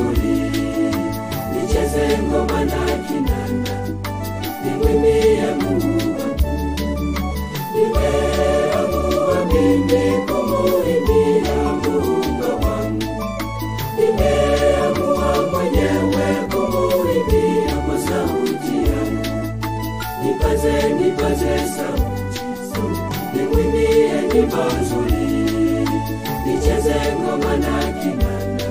nzuri, nicheze ngoma na kinanda, nimwimbie Mungu wangu. Nimeamua mimi kumuimbia Mungu wangu, nimeamua mwenyewe kumuimbia kwa sauti yangu. Nipaze sauti, nimwimbie nyimbo nzuri, nicheze ngoma na kinanda,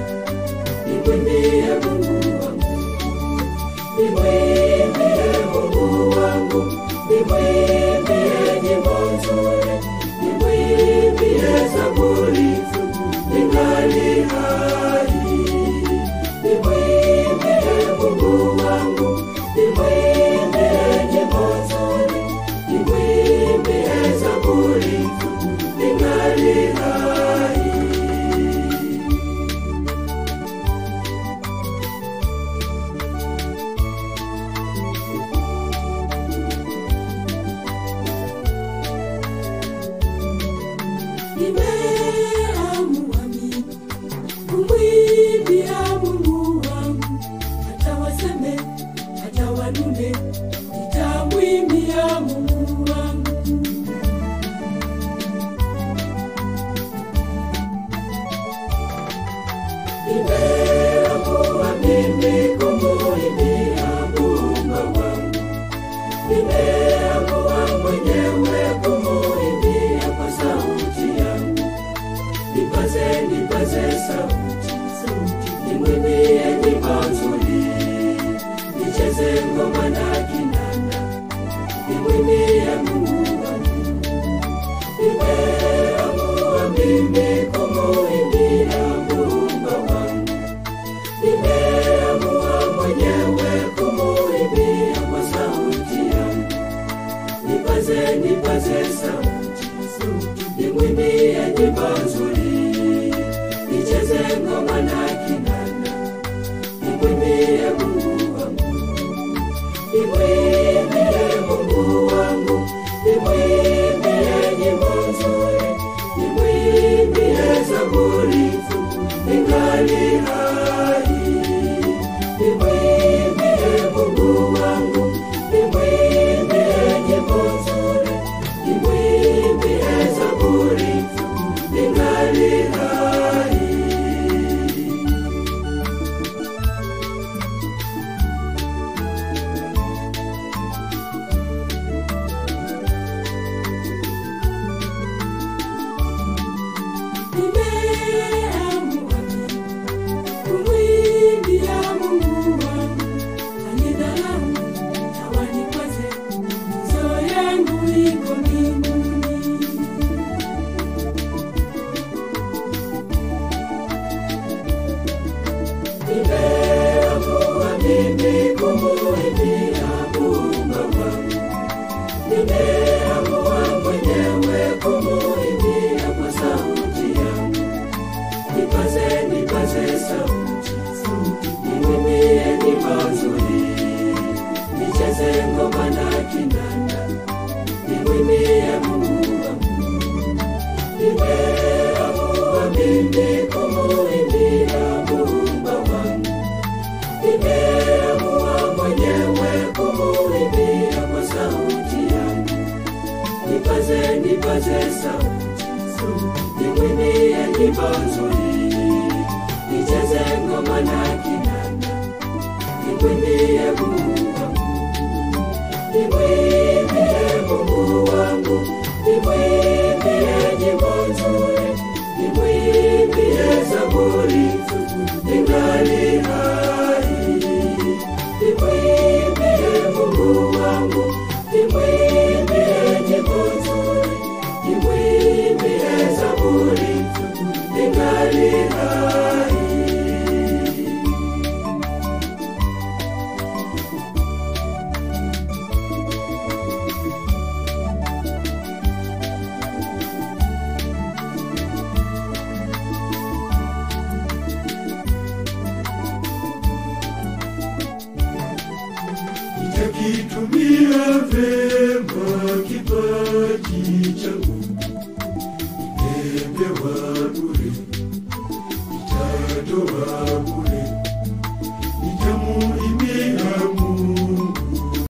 nimwimbie Mungu wangu. Nimwimbie Mungu wangu, nimwimbie nyimbo nzuri, nimwimbie zaburi ningali hai. Nimwimbie Mungu wangu, nimwimbie nyimbo nzuri, nimwimbie zaburi ningali hai. Nimeamua mimi kumwimbia Mungu wangu, hata waseme, hata wanune, nitamwimbia Mungu wangu. Nimeamua mimi kumuimbia Mungu wangu, nimeamua mwenyewe kumuimbia kwa sauti yangu. Nipaze sauti, nimwimbie nyimbo nzuri, nicheze ngoma na kinanda, nimwimbie Mungu wangu. Nimeamua mimi kumuimbia Mungu wangu, nimeamua mwenyewe kumuimbia kwa sauti yangu. Nipaze sauti, nimwimbie nyimbo nzuri, nicheze ngoma na kinanda, nimwimbie Mungu wangu. Nimwimbie Mungu wangu, nimwimbie nyimbo nzuri, nimwimbie zaburi ningali hai. Nimwimbie Mungu wangu, nimwimbie nyimbo nzuri, nimwimbie zaburi ningali hai. Nimeamua kumwimbia Mungu wangu, anidharau na wanikwaze, tuzo yangu iko mbinguni. Nimeamua mimi kumuimbia Mungu wangu, nimeamua mwenyewe kumuimbia kwa sauti yangu. Nipaze sauti, nimwimbie nyimbo nzuri, nicheze ngoma na kinanda, nimwimbie Mungu wangu. Nimeamua mimi kumuimbia Mungu wangu, nimeamua mwenyewe kumuimbia kwa sauti yangu. Nipaze sauti, nimwimbie nyimbo nzuri, nicheze ngoma na kinanda, nimwimbie Mungu wangu. Nimwimbie Mungu wangu, nimwimbie nyimbo nzuri, nimwimbie zaburi ningali hai. Nimwimbie Mungu wangu, nimwimbie nyimbo nzuri, nimwimbie zaburi ningali hai. Nitakitumia vema kipaji